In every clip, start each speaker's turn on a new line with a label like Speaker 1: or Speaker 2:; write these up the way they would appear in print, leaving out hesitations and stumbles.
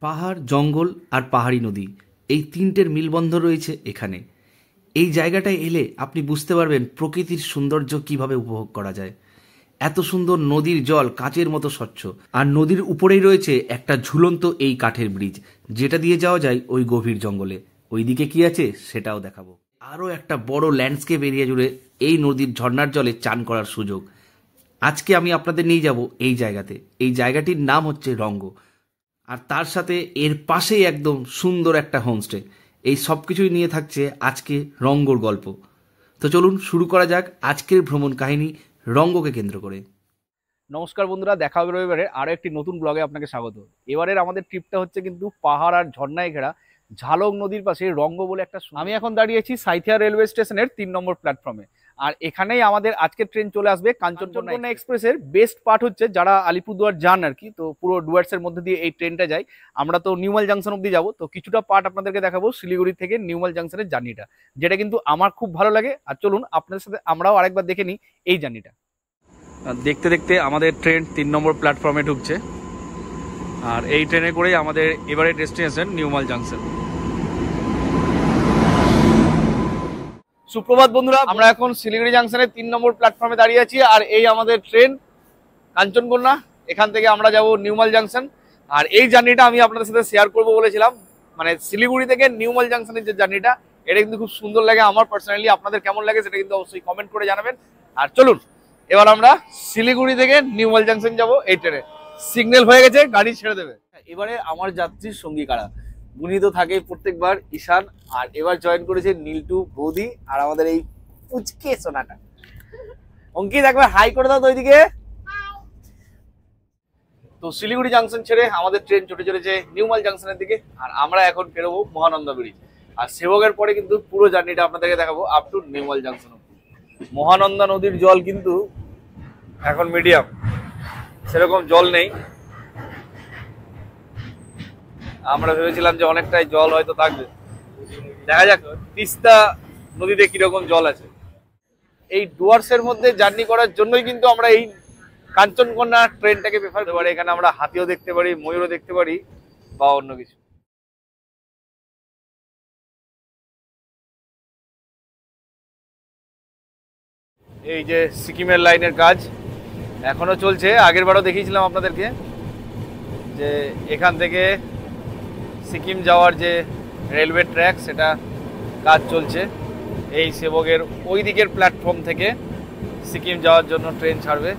Speaker 1: পাহাড়, জঙ্গল আর পাহাড়ি নদী, এই তিনটের মিলবন্ধন রয়েছে এখানে। এই জায়গাটায় এলে আপনি বুঝতে পারবেন প্রকৃতির সৌন্দর্য কিভাবে উপভোগ করা যায়। এত সুন্দর নদীর জল কাঁচের মতো স্বচ্ছ, আর নদীর উপরেই রয়েছে একটা ঝুলন্ত এই কাঠের ব্রিজ, যেটা দিয়ে যাওয়া যায় ওই গভীর জঙ্গলে। ওইদিকে কি আছে সেটাও দেখাবো। আরও একটা বড় ল্যান্ডস্কেপ এরিয়া জুড়ে এই নদীর ঝর্ণার জলে চান করার সুযোগ। আজকে আমি আপনাদের নিয়ে যাব এই জায়গাতে। এই জায়গাটির নাম হচ্ছে রঙ্গ, আর তার সাথে এর পাশেই একদম সুন্দর একটা হোমস্টে। এই সব কিছুই নিয়ে থাকছে আজকে রঙ্গর গল্প। তো চলুন শুরু করা যাক আজকের ভ্রমণ কাহিনী রঙ্গকে কেন্দ্র করে।
Speaker 2: নমস্কার বন্ধুরা, দেখা হবে রবিবারে আরও একটি নতুন ব্লগে আপনাকে স্বাগত। এবারের আমাদের ট্রিপটা হচ্ছে কিন্তু পাহাড় আর ঝর্ণায় ঘেরা ঝালং নদীর পাশে রঙ্গ বলে একটা। আমি এখন দাঁড়িয়েছি সাঁইথিয়া রেলওয়ে স্টেশনের 3 নম্বর প্ল্যাটফর্মে। আর এখানেই আমাদের আজকের ট্রেন চলে আসবে কাঞ্চনকন্যা এক্সপ্রেসের। বেস্ট পার্ট হচ্ছে যারা আলিপুরদুয়ার যান আর কি, তো পুরো ডুয়ার্সের মধ্যে দিয়ে এই ট্রেনটা যায়। আমরা তো নিউমাল জাংশন অব্দি যাবো, তো কিছুটা পার্ট আপনাদেরকে দেখাবো শিলিগুড়ি থেকে নিউমাল জাংশনের জার্নিটা, যেটা কিন্তু আমার খুব ভালো লাগে। আর চলুন আপনাদের সাথে আমরাও আরেকবার দেখে নিই এই জার্নিটা। দেখতে দেখতে আমাদের ট্রেন 3 নম্বর প্ল্যাটফর্মে ঢুকছে, আর এই ট্রেনে করেই আমাদের এবারে ডেস্টিনেশন নিউমাল জাংশন। সুপ্রভাত বন্ধুরা, আমরা এখন শিলিগুড়ি জাংশনের 3 নম্বর প্ল্যাটফর্মে দাঁড়িয়ে আছি। আর এই আমাদের ট্রেন কাঞ্চনকন্যা, এখান থেকে আমরা যাব নিউমাল জাংশন। আর এই জার্নিটা আমি আপনাদের সাথে শেয়ার করবো বলেছিলাম, মানে শিলিগুড়ি থেকে নিউমাল জাংশনের যে জার্নিটা, এটা কিন্তু খুব সুন্দর লাগে আমার পার্সোনালি। আপনাদের কেমন লাগে সেটা কিন্তু অবশ্যই কমেন্ট করে জানাবেন। আর চলুন এবার আমরা শিলিগুড়ি থেকে নিউমাল জাংশন যাব এই ট্রেনে। সিগন্যাল হয়ে গেছে, গাড়ি ছেড়ে দেবে। এবারে আমার যাত্রীর সঙ্গী কারা? উনি তো থাকে প্রত্যেকবার, ঈশান। আর এবার জয়েন করেছে নীলটু বৌদি আর আমাদের এই পুচকে সোনাটা। অঙ্কিত একবার হাই করে দাও তো ওইদিকে। তো শিলিগুড়ি জাংশন ছেড়ে আমাদের ট্রেন ছুটে চলেছে নিউমাল জাংশনের দিকে। আর আমরা এখন বেরোবো মহানন্দা ব্রিজ। আর সেবকের পরে কিন্তু পুরো জার্নিটা আপনাদেরকে দেখাবো আপ টু নিউমাল জাংশন। মহানন্দা নদীর জল কিন্তু এখন মিডিয়াম, সেরকম জল নেই। আমরা ভেবেছিলাম যে অনেকটাই জল হয়তো থাকবে, দেখা যাক তিস্তা নদীতে কিরকম জল আছে। এই ডুয়ার্সের মধ্যে জার্নি করার জন্যই কিন্তু আমরা এই কাঞ্চনকন্যা ট্রেনটাকে প্রেফার করতে পারি। এখানে আমরা হাতিও দেখতে পারি, ময়ূরও দেখতে পারি, বা অন্য কিছু। এই যে সিকিমের লাইনের কাজ এখনো চলছে। আগের বারও দেখিয়েছিলাম আপনাদেরকে যে এখান থেকে সিকিম যাওয়ার যে রেলওয়ে ট্র্যাক, সেটা কাজ চলছে। এই সেবকের ওই দিকের প্ল্যাটফর্ম থেকে সিকিম যাওয়ার জন্য ট্রেন ছাড়বে।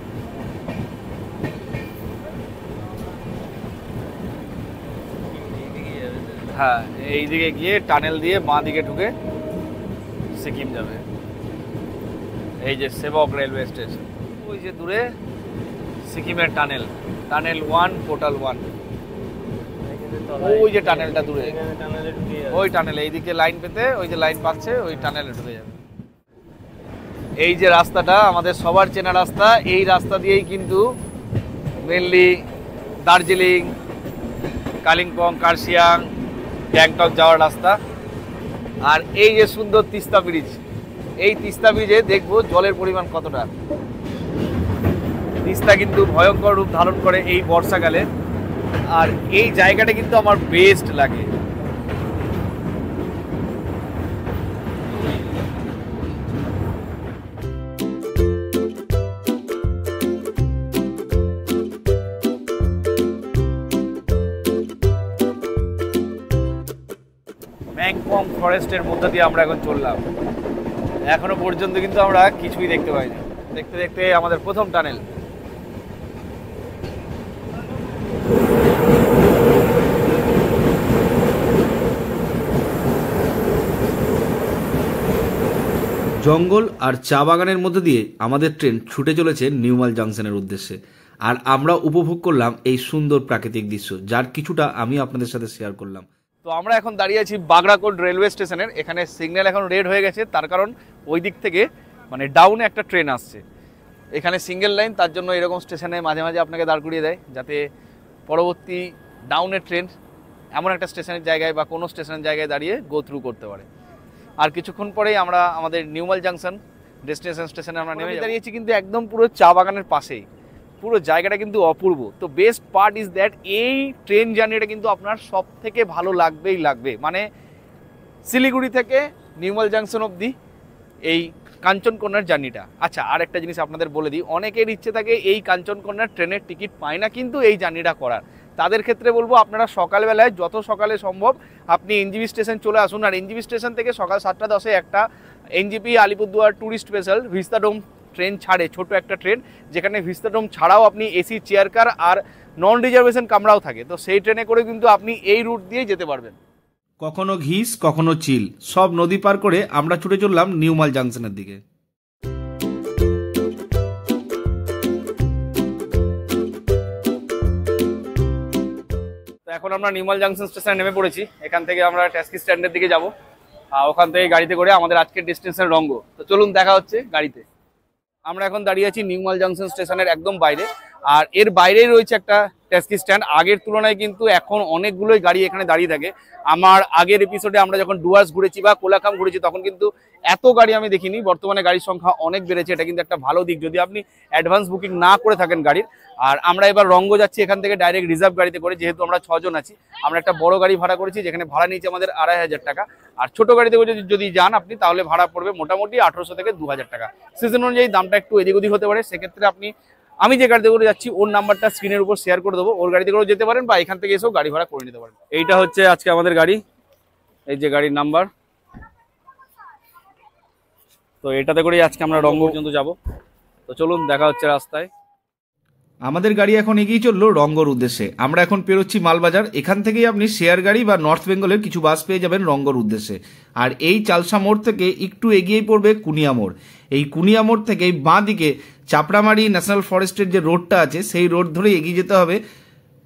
Speaker 2: হ্যাঁ, এই দিকে গিয়ে টানেল দিয়ে বাঁ দিকে ঢুকে সিকিম যাবে। এই যে সেবক রেলওয়ে স্টেশন, ওই যে দূরে সিকিমের টানেল, টানেল 1, পোর্টাল 1। ওই যে টানেলটা দূরে, ওই টানেল এইদিকে লাইন পেতে, ওই যে লাইন পাচ্ছে ওই টানেলে ঢুকে যাবে। এই যে রাস্তাটা আমাদের সবার চেনা রাস্তা, এই রাস্তা দিয়েই কিন্তু মেনলি দার্জিলিং, কালিম্পং, কার্শিয়াং, গ্যাংটক যাওয়ার রাস্তা। আর এই যে সুন্দর তিস্তা ব্রিজ, এই তিস্তা ব্রিজে দেখবো জলের পরিমাণ কতটা। তিস্তা কিন্তু ভয়ঙ্কর রূপ ধারণ করে এই বর্ষাকালে। আর এই জায়গাটা কিন্তু আমার বেস্ট লাগে। ম্যাংপং ফরেস্টের মধ্যে দিয়ে আমরা এখন চললাম। এখনো পর্যন্ত কিন্তু আমরা কিছুই দেখতে পাইনি। দেখতে দেখতে আমাদের প্রথম টানেল।
Speaker 1: জঙ্গল আর চা বাগানের মধ্যে দিয়ে আমাদের ট্রেন ছুটে চলেছে নিউমাল জাংশনের উদ্দেশ্যে। আর আমরা উপভোগ করলাম এই সুন্দর প্রাকৃতিক দৃশ্য, যার কিছুটা আমি আপনাদের সাথে শেয়ার করলাম।
Speaker 2: তো আমরা এখন দাঁড়িয়ে আছি বাগড়াকোট রেলওয়ে স্টেশনের। এখানে সিগন্যাল এখন রেড হয়ে গেছে, তার কারণ ওই দিক থেকে মানে ডাউনে একটা ট্রেন আসছে। এখানে সিঙ্গেল লাইন, তার জন্য এরকম স্টেশনে মাঝে মাঝে আপনাকে দাঁড় করিয়ে দেয়, যাতে পরবর্তী ডাউনের ট্রেন এমন একটা স্টেশনের জায়গায় বা কোনো স্টেশনের জায়গায় দাঁড়িয়ে গো থ্রু করতে পারে। আর কিছুক্ষণ পরেই আমরা আমাদের নিউমাল জাংশন ডেস্টিনেশন স্টেশনে আমরা নেমে দাঁড়িয়েছি, কিন্তু একদম পুরো চা বাগানের পাশেই। পুরো জায়গাটা কিন্তু অপূর্ব। তো বেস্ট পার্ট ইজ দ্যাট এই ট্রেন জার্নিটা কিন্তু আপনার সব থেকে ভালো লাগবেই লাগবে। মানে শিলিগুড়ি থেকে নিউমাল জাংশন অবধি এই কাঞ্চনকন্যার জার্নিটা। আচ্ছা, আর একটা জিনিস আপনাদের বলে দিই, অনেকের ইচ্ছে থাকে এই কাঞ্চনকন্যার ট্রেনের টিকিট পায় না কিন্তু এই জার্নিটা করার। তাদের ক্ষেত্রে বলবো আপনারা সকালবেলায় যত সকালে সম্ভব আপনি এনজিপি স্টেশন চলে আসুন। আর এনজিপি স্টেশন থেকে সকাল 7:10 একটা NJP Alipurduar tourist special Vistadome train ছাড়ে, ছোট একটা ট্রেন, যেখানে ভিস্তাডোম ছাড়াও আপনি এসি চেয়ার কার আর নন রিজার্ভেশন কামরাও থাকে। তো সেই ট্রেনে করে কিন্তু আপনি এই রুট দিয়ে যেতে পারবেন।
Speaker 1: কখনো ঘিস কখনো চিল, সব নদী পার করে আমরা ছুটে চললাম নিউমাল জাংশনের দিকে।
Speaker 2: তো এখন আমরা নিউমাল জাংশন স্টেশনে নেমে পড়েছি। এখান থেকে আমরা ট্যাক্সি স্ট্যান্ডের দিকে যাব, আর ওখান থেকে গাড়িতে করে আমাদের আজকের ডেস্টিনেশন রঙ্গ। তো চলুন দেখা হচ্ছে গাড়িতে। আমরা এখন দাঁড়িয়ে আছি নিউমাল জাংশন স্টেশনের একদম বাইরে, আর এর বাইরেই রয়েছে একটা ট্যাক্সি স্ট্যান্ড। আগের তুলনায় কিন্তু এখন অনেকগুলোই গাড়ি এখানে দাঁড়িয়ে থাকে। আমার আগের এপিসোডে আমরা যখন ডুয়ার্স ঘুরেছি বা কোলাখাম ঘুরেছি তখন কিন্তু এত গাড়ি আমি দেখিনি। বর্তমানে গাড়ির সংখ্যা অনেক বেড়েছে, এটা কিন্তু একটা ভালো দিক যদি আপনি অ্যাডভান্স বুকিং না করে থাকেন গাড়ির। আর আমরা এবার রঙ্গ যাচ্ছি এখান থেকে ডাইরেক্ট রিজার্ভ গাড়িতে করে, যেহেতু আমরা 6 জন আছি। আমরা একটা বড় গাড়ি ভাড়া করেছি, যেখানে ভাড়া নিয়েছে আমাদের 2500 টাকা। আর ছোট গাড়িতে করে যদি যান আপনি, তাহলে ভাড়া পড়বে মোটামুটি 1800 থেকে 2000 টাকা। সিজন অনুযায়ী দামটা একটু এদিক ওদিক হতে পারে। সেক্ষেত্রে আপনি, আমি যে গাড়িতে করে যাচ্ছি ওর নাম্বারটা স্ক্রিনের উপর শেয়ার করে দেবো, ওর গাড়িতে করেও যেতে পারেন বা এখান থেকে এসেও গাড়ি ভাড়া করে নিতে পারেন। এইটা হচ্ছে আজকে আমাদের গাড়ি, এই যে গাড়ির নাম্বার। তো এটাতে করেই আজকে আমরা রঙ্গ পর্যন্ত যাব। তো চলুন দেখা হচ্ছে রাস্তায়।
Speaker 1: আমাদের গাড়ি এখন এগিয়ে চললো রঙ্গর উদ্দেশ্যে। আমরা এখন পেরোচ্ছি মালবাজার। এখান থেকেই আপনি শেয়ার গাড়ি বা নর্থ বেঙ্গলের কিছু বাস পেয়ে যাবেন রঙ্গর উদ্দেশ্যে। আর এই চালসা মোড় থেকে একটু এগিয়েই পড়বে কুনিয়া মোড়। এই কুনিয়া মোড় থেকে বাঁ দিকে চাপড়ামারি ন্যাশনাল ফরেস্টের যে রোডটা আছে সেই রোড ধরে এগিয়ে যেতে হবে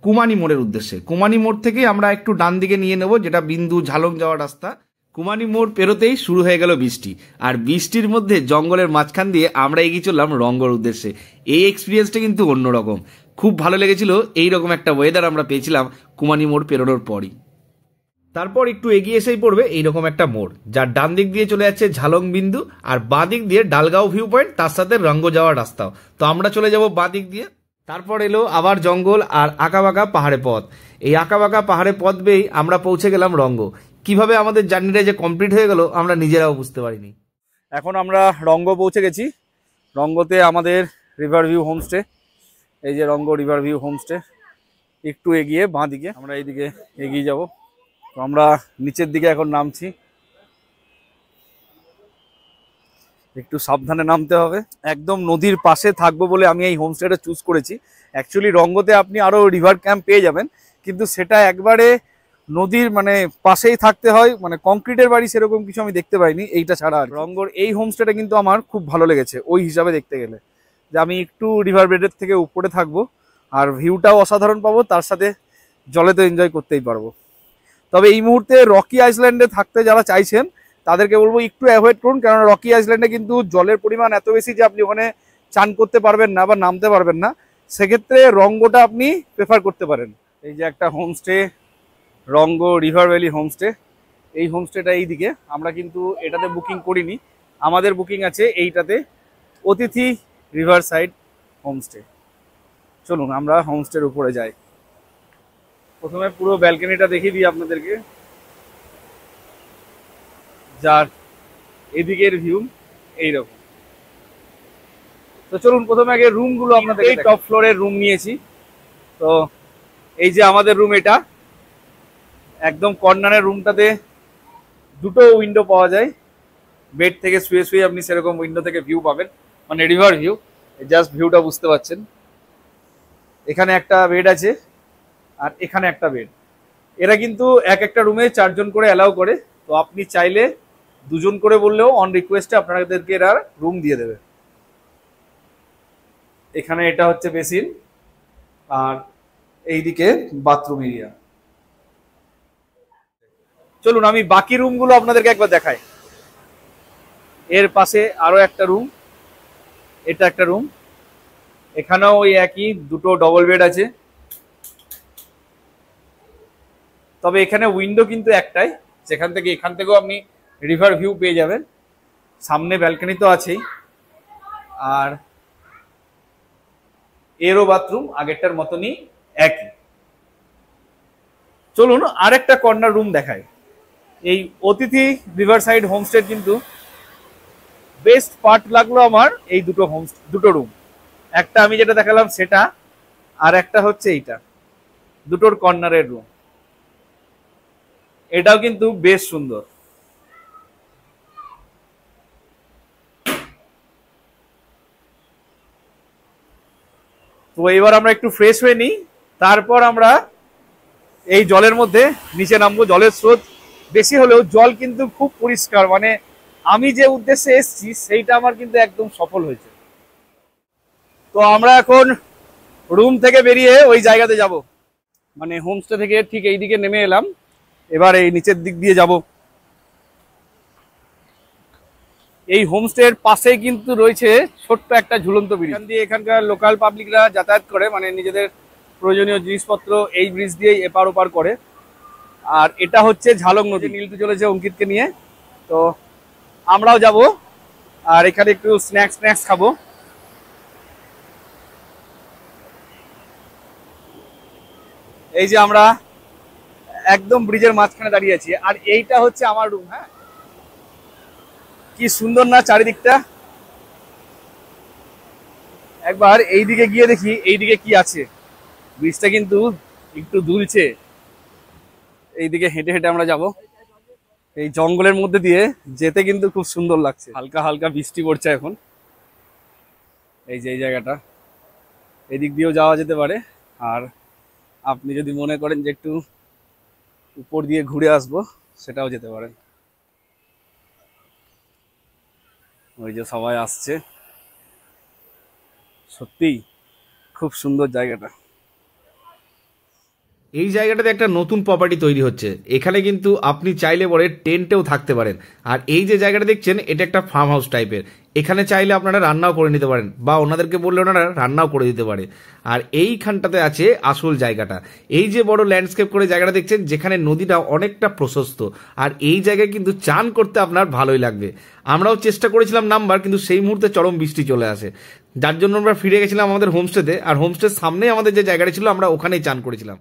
Speaker 1: কুমানি মোড়ের উদ্দেশ্যে। কুমানি মোড় থেকে আমরা একটু ডান দিকে নিয়ে নেব, যেটা বিন্দু ঝালং যাওয়ার রাস্তা। কুমানি মোড় পেরোতেই শুরু হয়ে গেল বৃষ্টি, আর বৃষ্টির মধ্যে জঙ্গলের মাঝখান দিয়ে আমরা এগিয়ে চললাম রঙ্গর উদ্দেশ্যে। এই এক্সপিরিয়েন্সটা কিন্তু অন্যরকম, খুব ভালো লেগেছিল। এইরকম একটা ওয়েদার আমরা পেয়েছিলাম কুমানি মোড় পেরোনোর পরই। তারপর একটু এগিয়ে এসেই পড়বে এইরকম একটা মোড়, যার ডান দিক দিয়ে চলে যাচ্ছে ঝালং বিন্দু, আর বাঁ দিক দিয়ে ডালগাঁও ভিউ পয়েন্ট, তার সাথে রঙ্গ যাওয়ার রাস্তাও। তো আমরা চলে যাব বাঁ দিক দিয়ে। তারপর এলো আবার জঙ্গল আর আঁকাবাঁকা পাহাড়ে পথ। এই আঁকাবাঁকা পাহাড়ে পথ বেয়েই আমরা পৌঁছে গেলাম রঙ্গ। কিভাবে আমাদের জার্নিটা যে কমপ্লিট হয়ে গেল আমরা নিজেরাও বুঝতে পারিনি।
Speaker 2: এখন আমরা রঙ্গ পৌঁছে গেছি। রঙ্গতে আমাদের রিভার ভিউ হোমস্টে, এই যে রঙ্গ রিভার ভিউ হোমস্টে। একটু এগিয়ে বাঁ দিকে আমরা এইদিকে এগিয়ে যাব। তো আমরা নিচের দিকে এখন নামছি, একটু সাবধানে নামতে হবে। একদম নদীর পাশে থাকবো বলে আমি এই হোমস্টেটা চুজ করেছি। অ্যাকচুয়ালি রঙ্গতে আপনি আরও রিভার ক্যাম্প পেয়ে যাবেন, কিন্তু সেটা একবারে নদীর মানে পাশেই থাকতে হয়, মানে কংক্রিটের বাড়ি সেরকম কিছু আমি দেখতে পাইনি এইটা ছাড়া। আর রঙ্গর এই হোমস্টেটা কিন্তু আমার খুব ভালো লেগেছে ওই হিসাবে দেখতে গেলে, যে আমি একটু রিভার বেডের থেকে উপরে থাকবো আর ভিউটাও অসাধারণ পাবো, তার সাথে জলে তো এনজয় করতেই পারবো। তবে এই মুহূর্তে রকি আইল্যান্ডে থাকতে যারা চাইছেন তাদেরকে বলবো একটু অ্যাভয়েড করুন, কারণ রকি আইল্যান্ডে কিন্তু জলের পরিমাণ এত বেশি যে আপনি ওখানে চান করতে পারবেন না বা নামতে পারবেন না। সেক্ষেত্রে রঙ্গটা আপনি প্রেফার করতে পারেন। এই যে একটা হোমস্টে, রঙ্গ রিভার ভ্যালি হোমস্টে। এই হোমস্টেটা এইদিকে, আমরা কিন্তু এটাতে বুকিং করিনি, আমাদের বুকিং আছে এইটাতে, অতিথি রিভার সাইড হোমস্টে। চলুন আমরা হোমস্টের উপরে যাই। প্রথমে পুরো ব্যালকনিটা দেখিয়ে দিই আপনাদেরকে, যার এদিকের ভিউ এইরকম। তো চলুন প্রথমে আগে রুমগুলো আপনাদের, এই টপ ফ্লোরের রুম নিয়েছি। তো এই যে আমাদের রুম, এটা একদম কর্নারের রুমটাতে দুটো উইন্ডো পাওয়া যায়। বেড থেকে শুয়ে শুয়ে আপনি সেরকম উইন্ডো থেকে ভিউ পাবেন, মানে রিভার ভিউ। জাস্ট ভিউটা বুঝতে পারছেন। এখানে একটা বেড আছে আর এখানে একটা বেড। এরা কিন্তু এক একটা রুমে 4 জন করে অ্যালাউ করে। তো আপনি চাইলে 2 জন করে বললেও অন রিকোয়েস্টে আপনাদেরকে এরা রুম দিয়ে দেবে। এখানে এটা হচ্ছে বেসিন আর এইদিকে বাথরুম এরিয়া। চলুন আমি বাকি রুমগুলো আপনাদেরকে একবার দেখাই। এর পাশে আরো একটা রুম, এটা একটা রুম। এখানেও ওই একই, দুটো ডবল বেড আছে। তবে এখানে উইন্ডো কিন্তু একটাই, যেখান থেকে এখান থেকেও আপনি রিভার ভিউ পেয়ে যাবেন। সামনে ব্যালকনি তো আছেই। আর এরও বাথরুম আগেরটার মতনই একই। চলুন আরেকটা কর্নার রুম দেখায়। এই অতিথি রিভার সাইড হোমস্টে কিন্তু বেস্ট পার্ট লাগলো আমার এই দুটো রুম। একটা আমি যেটা দেখালাম সেটা, আর একটা হচ্ছে এইটা, দুটোর কর্নারের রুম। এটাও কিন্তু বেশ সুন্দর। তো এবার আমরা একটু ফ্রেশ হয়ে নিই, তারপর আমরা এই জলের মধ্যে নিচে নামবো। জলের স্রোত বেশি হলেও জল কিন্তু খুব পরিষ্কার, মানে আমি যে উদ্দেশ্যে এসেছি সেইটা আমার কিন্তু একদম সফল হয়েছে। তো আমরা এখন রুম থেকে বেরিয়ে ওই জায়গাতে যাব, মানে হোমস্টে থেকে ঠিক এই দিকে নেমে এলাম, এবার এই নিচের দিক দিয়ে যাব। এই হোমস্টের পাশেই কিন্তু রয়েছে ছোট্ট একটা ঝুলন্ত ব্রিজ, এখান দিয়ে এখানকার লোকাল পাবলিকরা যাতায়াত করে, মানে নিজেদের প্রয়োজনীয় জিনিসপত্র এই ব্রিজ দিয়েই এপার ওপার করে। আর এটা হচ্ছে ঝালং নদী, নীলতে চলেছে অঙ্কিতকে নিয়ে। তো আমরাও যাব, আর এখানে একটু স্ন্যাক্স খাবো। এই যে আমরা একদম ব্রিজের মাঝখানে দাঁড়িয়ে আছি, আর এইটা হচ্ছে আমার রুম। হ্যাঁ, কি সুন্দর না চারিদিকটা। একবার এইদিকে গিয়ে দেখি এইদিকে কি আছে। ব্রিজটা কিন্তু একটু দুলছে, এইদিকে হেঁটে হেঁটে আমরা যাব। এই জঙ্গলের মধ্যে দিয়ে যেতে কিন্তু খুব সুন্দর লাগছে, হালকা হালকা বৃষ্টি পড়ছে এখন। এই যে এই জায়গাটা, এদিক দিয়েও যাওয়া যেতে পারে, আর আপনি যদি মনে করেন যে একটু উপর দিয়ে ঘুরে আসবো সেটাও যেতে পারেন। ওই যে সবাই আসছে, সত্যিই খুব সুন্দর জায়গাটা।
Speaker 1: এই জায়গাটাতে একটা নতুন প্রপার্টি তৈরি হচ্ছে, এখানে কিন্তু আপনি চাইলে পরে টেন্টেও থাকতে পারেন। আর এই যে জায়গাটা দেখছেন এটা একটা ফার্ম হাউস টাইপের, এখানে চাইলে আপনারা রান্নাও করে নিতে পারেন, বা ওনাদেরকে বললে ওনারা রান্নাও করে দিতে পারে। আর এইখানটাতে আছে আসল জায়গাটা, এই যে বড় ল্যান্ডস্কেপ করে জায়গাটা দেখছেন, যেখানে নদীটা অনেকটা প্রশস্ত। আর এই জায়গায় কিন্তু চান করতে আপনার ভালোই লাগবে। আমরাও চেষ্টা করেছিলাম নামবার, কিন্তু সেই মুহূর্তে চরম বৃষ্টি চলে আসে, যার জন্য আমরা ফিরে গেছিলাম আমাদের হোমস্টেতে। আর হোমস্টের সামনেই আমাদের যে জায়গাটা ছিল আমরা ওখানেই চান করেছিলাম।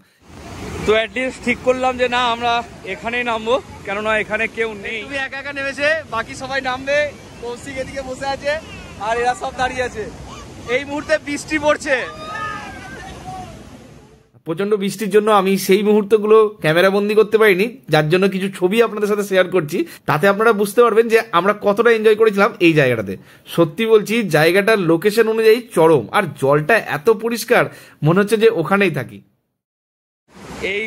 Speaker 2: তো অ্যাটলিস্ট ঠিক করলাম যে না, আমরা এখানেই নামবো, কেননা এখানে কেউ নেই। তুমি একা একা নেমেছে, বাকি সবাই নামবে। কৌশিক এদিকে বসে আছে, আর এরা সব দাঁড়িয়ে আছে। এই মুহূর্তে বৃষ্টি পড়ছে,
Speaker 1: প্রচন্ড বৃষ্টির জন্য আমি সেই মুহূর্তগুলো ক্যামেরা বন্দি করতে পারিনি, যার জন্য কিছু ছবি আপনাদের সাথে শেয়ার করছি। তাতে আপনারা বুঝতে পারবেন যে আমরা কতটা এনজয় করেছিলাম এই জায়গাটাতে। সত্যি বলছি, জায়গাটার লোকেশন অনুযায়ী চরম, আর জলটা এত পরিষ্কার মনে হচ্ছে যে ওখানেই থাকি।
Speaker 2: এই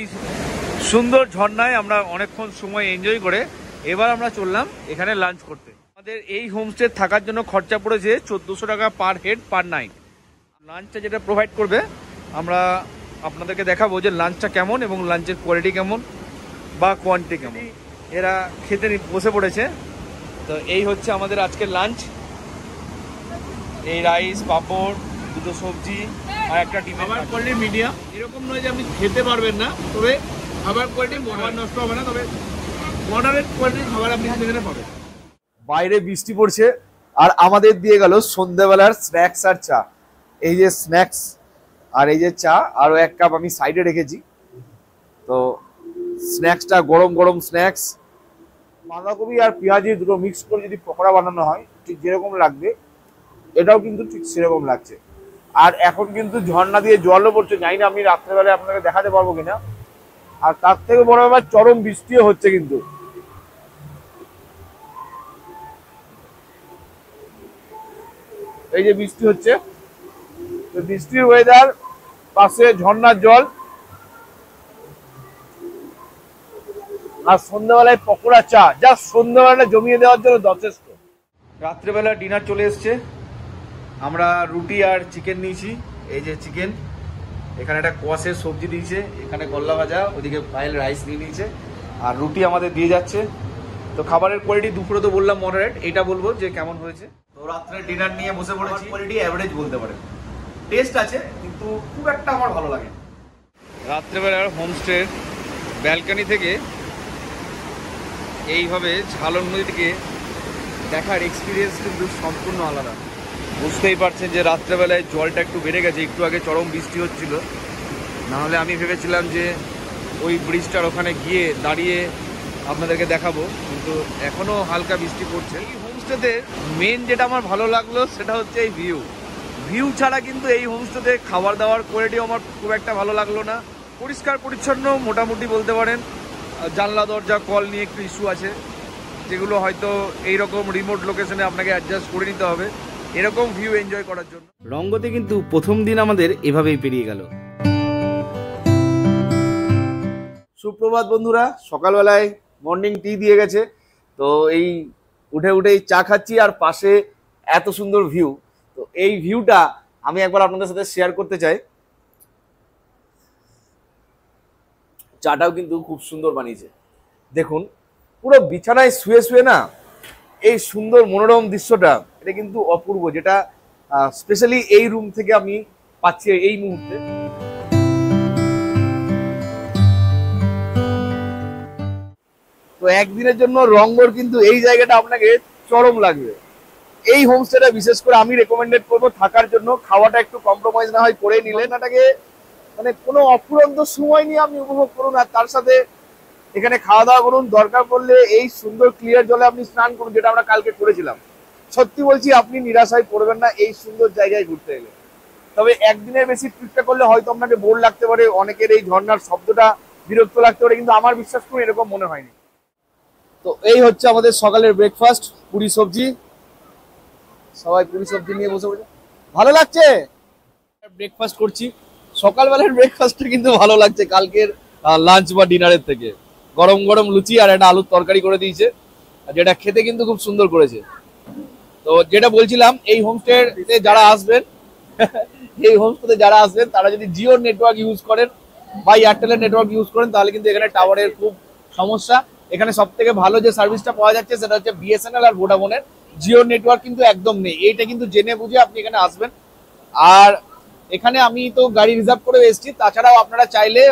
Speaker 2: সুন্দর ঝর্ণায় আমরা অনেকক্ষণ সময় এনজয় করে এবার আমরা চললাম এখানে লাঞ্চ করতে। আমাদের এই হোমস্টে থাকার জন্য খরচা পড়েছে 1400 টাকা পার হেড পার নাইট। লাঞ্চটা যেটা প্রোভাইড করবে আমরা আপনাদেরকে দেখাবো যে লাঞ্চটা কেমন এবং লাঞ্চের কোয়ালিটি কেমন বা কোয়ান্টিটি কেমন। এরা খেতে বসে পড়েছে। তো এই হচ্ছে আমাদের আজকের লাঞ্চ। এই রাইস, পাঁপড়, দুটো সবজি আর একটা ডিম। খাবার কোয়ালিটি মিডিয়াম, এরকম নয় যে আপনি খেতে পারবেন না, তবে খাবার কোয়ালিটি খাবার নষ্ট হবে না, তবে মডারেট কোয়ালিটির খাবার আপনি সেখানে পাবেন। বাইরে বৃষ্টি পড়ছে, আর আমাদের দিয়ে গেল সন্ধ্যাবেলার স্ন্যাক্স আর চা। এই যে স্ন্যাক্স আর এই যে চা, আরও এক কাপ আমি সাইডে রেখেছি। তো স্ন্যাক্সটা গরম গরম স্ন্যাক্স, বাঁধাকপি আর পেঁয়াজি দুটো মিক্স করে যদি পকোড়া বানানো হয় ঠিক যেরকম লাগবে, এটাও কিন্তু ঠিক সেরকম লাগছে। আর এখন কিন্তু ঝর্ণা দিয়ে জলও পড়ছে, জানি না আমি রাত্রেবেলায় আপনাকে দেখাতে পারবো কিনা। আর তার থেকে বড় ব্যাপার, চরম বৃষ্টিও হচ্ছে কিন্তু। এই যে বৃষ্টি হচ্ছে, তো বৃষ্টির ওয়েদার, পাশে ঝর্ণার জল, আর সন্ধ্যাবেলায় পকোড়া চা, যা সন্ধ্যাবেলাটা জমিয়ে দেওয়ার জন্য যথেষ্ট। রাত্রেবেলা ডিনার চলে এসছে। আমরা রুটি আর চিকেন নিয়েছি। এই যে চিকেন, এখানে একটা কোয়াশের সবজি দিয়েছে, এখানে গল্লা ভাজা, ওদিকে পায়েল রাইস নিয়ে নিয়েছে, আর রুটি আমাদের দিয়ে যাচ্ছে। তো খাবারের কোয়ালিটি দুপুরে তো বললাম মডারেট, এটা বলবো যে কেমন হয়েছে। তো রাত্রে ডিনার নিয়ে বসে পড়েছি। কোয়ালিটি অ্যাভারেজ বলতে পারেন, টেস্ট আছে কিন্তু খুব একটা আমার ভালো লাগে। রাত্রেবেলার হোমস্টের ব্যালকনি থেকে এইভাবে ঝালং নদীটিকে দেখার এক্সপিরিয়েন্স কিন্তু সম্পূর্ণ আলাদা। বুঝতেই পারছেন যে রাত্রেবেলায় জলটা একটু বেড়ে গেছে, একটু আগে চরম বৃষ্টি হচ্ছিল, নাহলে আমি ভেবেছিলাম যে ওই ব্রিজটার ওখানে গিয়ে দাঁড়িয়ে আপনাদেরকে দেখাবো, কিন্তু এখনও হালকা বৃষ্টি পড়ছে। এই হোমস্টেতে মেন যেটা আমার ভালো লাগলো সেটা হচ্ছে এই ভিউ ছাড়া কিন্তু এই হোমস্টেতে খাবার দাবার কোয়ালিটিও আমার খুব একটা ভালো লাগলো না। পরিষ্কার পরিচ্ছন্ন মোটামুটি বলতে পারেন, জানলা দরজা কল নিয়ে একটু ইস্যু আছে, যেগুলো হয়তো এইরকম রিমোট লোকেশনে আপনাকে অ্যাডজাস্ট করে নিতে হবে এরকম ভিউ এনজয় করার জন্য।
Speaker 1: রঙ্গতে কিন্তু প্রথম দিন আমাদের এভাবেই পেরিয়ে গেল।
Speaker 2: সুপ্রভাত বন্ধুরা, সকালবেলায় মর্নিং টি দিয়ে গেছে, তো এই উঠেই চা খাচ্ছি আর পাশে এত সুন্দর ভিউ। তো এই ভিউটা আমি একবার আপনাদের সাথে শেয়ার করতে চাই। চাটাও কিন্তু খুব সুন্দর বানিয়েছে, দেখুন পুরো বিছানায় শুয়ে শুয়ে না এই সুন্দর মনোরম দৃশ্যটা, এটা কিন্তু অপূর্ব, যেটা স্পেশালি এই রুম থেকে আমি পাচ্ছি এই মুহূর্তে। তো একদিনের জন্য রংগর কিন্তু এই জায়গাটা আপনাকে চরম লাগবে। এই হোমস্টেটা বিশেষ করে আমি রেকমেন্ডেড করবো থাকার জন্য। খাওয়াটা একটু কম্প্রোমাইজ না হয় করে নিলে নাটাকে মানে কোনো অফুরন্ত সময় নিয়ে আপনি উপভোগ করুন, আর তার সাথে এখানে খাওয়া দাওয়া করুন, দরকার পড়লে এই সুন্দর ক্লিয়ার জলে আপনি স্নান করুন, যেটা আমরা কালকে করেছিলাম। সত্যি বলছি আপনি নিরাশায় পড়বেন না এই সুন্দর জায়গায় ঘুরতে এলে। তবে একদিনের বেশি ট্রিপটা করলে হয়তো আপনাকে বোর লাগতে পারে, অনেকের এই ঝর্ণার শব্দটা বিরক্ত লাগতে পারে, কিন্তু আমার বিশ্বাস করুন এরকম মনে হয়নি। তো এই হচ্ছে আমাদের সকালের ব্রেকফাস্ট, পুরি সবজি। সবাই পুরি সবজি নিয়ে বসে বসে ভালো লাগছে ব্রেকফাস্ট করছি। সকালবেলার ব্রেকফাস্টটা কিন্তু ভালো লাগছে কালকের লাঞ্চ বা ডিনারের থেকে। গরম গরম লুচি আর একটা আলুর তরকারি করে দিয়েছে, যেটা খেতে কিন্তু খুব সুন্দর করেছে। তো যেটা বলছিলাম, এই হোমস্টেতে যারা আসবেন এই হোমস্টেতে যারা আসবেন তারা যদি জিও নেটওয়ার্ক ইউজ করেন বা এয়ারটেলের নেটওয়ার্ক ইউজ করেন তাহলে কিন্তু এখানে টাওয়ারের খুব সমস্যা। এখানে সব থেকে ভালো যে সার্ভিসটা পাওয়া যাচ্ছে সেটা হচ্ছে বিএসএনএল আর ভোডাফোনের। জিও নেটওয়ার্ক কিন্তু একদম নেই, এইটা কিন্তু জেনে বুঝে আপনি এখানে আসবেন। আর এখানে আমি তো গাড়ি রিজার্ভ করে এসেছি, তাছাড়াও আপনারা চাইলে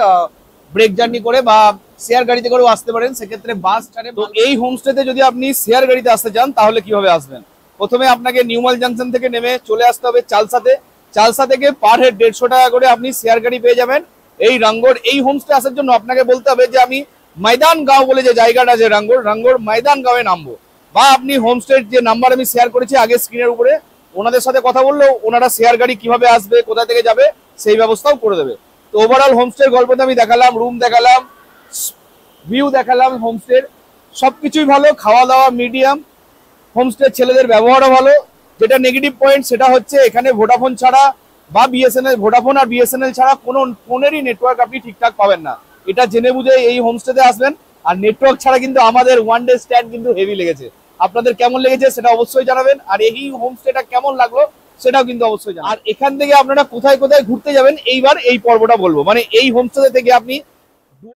Speaker 2: ব্রেক জার্নি করে বা শেয়ার গাড়িতে করেও আসতে পারেন, সেক্ষেত্রে বাস ছাড়ে। তো এই হোমস্টেতে যদি আপনি শেয়ার গাড়িতে আসতে চান তাহলে কিভাবে আসবেন? প্রথমে আপনাকে নিউমাল জাংশন থেকে নেমে চলে আসতে হবে চালসাতে। চালসা থেকে পার হেড 150 টাকা করে আপনি শেয়ার গাড়ি পেয়ে যাবেন। এই রাঙ্গোর এই হোমস্টে আসার জন্য আপনাকে বলতে হবে যে আমি ময়দান গাঁও বলে যে জায়গাটা আছে রাঙ্গোর ময়দান গাঁওয়ে নামবো, বা আপনি হোমস্টের যে নাম্বার আমি শেয়ার করেছি আগে স্ক্রিনের উপরে, ওনাদের সাথে কথা বললেও ওনারা শেয়ার গাড়ি কিভাবে আসবে, কোথা থেকে যাবে সেই ব্যবস্থাও করে দেবে। তো ওভারঅল হোমস্টের গল্পটা আমি দেখালাম, রুম দেখালাম, ভিউ দেখালাম, হোমস্টের সবকিছুই ভালো, খাওয়া দাওয়া মিডিয়াম, হোমস্টের ছেলেদের ব্যবহারও ভালো। যেটা নেগেটিভ পয়েন্ট সেটা হচ্ছে এখানে ভোডাফোন ছাড়া বা বিএসএনএল, ভোডাফোন আর বিএসএনএল ছাড়া কোনো ফোনেরই নেটওয়ার্ক আপনি ঠিকঠাক পাবেন না। এটা জেনে বুঝে এই হোমস্টেতে আসবেন। আর নেটওয়ার্ক ছাড়া কিন্তু আমাদের ওয়ান ডে স্ট্যান্ড কিন্তু হেভি লেগেছে। আপনাদের কেমন লেগেছে সেটা অবশ্যই জানাবেন, আর এই হোমস্টেটা কেমন লাগলো সেটাও কিন্তু অবশ্যই জানাবেন। আর এখান থেকে আপনারা কোথায় কোথায় ঘুরতে যাবেন এইবার এই পর্বটা বলবো, মানে এই হোমস্টে থেকে আপনি